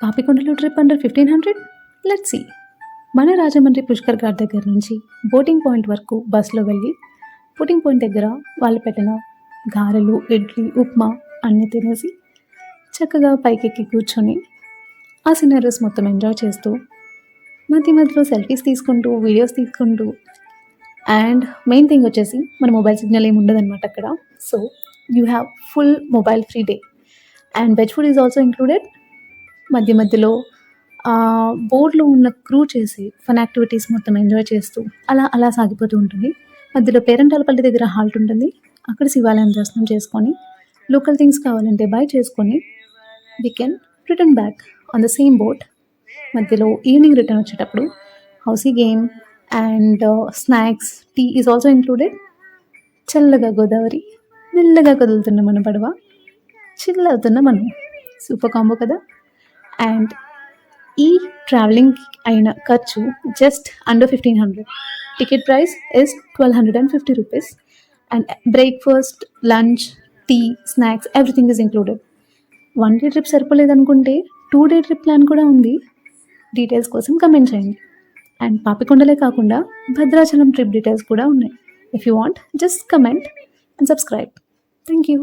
పాపికొండలో trip under 1500. Let's see. మన రాజమండ్రి పుష్కర్ ఘాట్ దగ్గర నుంచి బోటింగ్ పాయింట్ వరకు బస్సులో వెళ్ళి బోటింగ్ పాయింట్ దగ్గర వాళ్ళు పెట్టిన గారెలు, ఇడ్లీ, ఉప్మా అన్నీ తినేసి చక్కగా పైకెక్కి కూర్చొని ఆ సినరీస్ మొత్తం ఎంజాయ్ చేస్తూ మధ్య మధ్యలో సెల్ఫీస్ తీసుకుంటూ వీడియోస్ తీసుకుంటూ అండ్ మెయిన్ థింగ్ వచ్చేసి మన మొబైల్ సిగ్నల్ ఏమి ఉండదన్నమాట అక్కడ. So you have full mobile free day and veg food is also included. మధ్య మధ్యలో బోర్డ్లో ఉన్న క్రూ చేసి ఫన్ యాక్టివిటీస్ మొత్తం ఎంజాయ్ చేస్తూ అలా అలా సాగిపోతూ ఉంటుంది. మధ్యలో పేరంటాలపల్లి దగ్గర హాల్ట్ ఉంటుంది. అక్కడ శివాలయం దర్శనం చేసుకొని లోకల్ థింగ్స్ కావాలంటే బై చేసుకొని we can return back on the same boat. మధ్యలో ఈవినింగ్ రిటర్న్ వచ్చేటప్పుడు housie game and snacks, tea is also included. చల్లగా గోదావరి, మెల్లగా కదులుతున్న మన పడవ, చిల్ అవుతున్న మనం. సూపర్ కాంబో కదా. అండ్ ఈ ట్రావెలింగ్ అయిన ఖర్చు just under 1500. Ticket price is 1250 rupees and breakfast, lunch, tea, snacks everything is included. 1 day trip సరిపోలేదనుకుంటే 2 డే ట్రిప్ ప్లాన్ కూడా ఉంది. డీటెయిల్స్ కోసం కమెంట్ చేయండి. అండ్ పాపికొండలే కాకుండా భద్రాచలం ట్రిప్ డీటెయిల్స్ కూడా ఉన్నాయి. If you want just comment and subscribe. Thank you.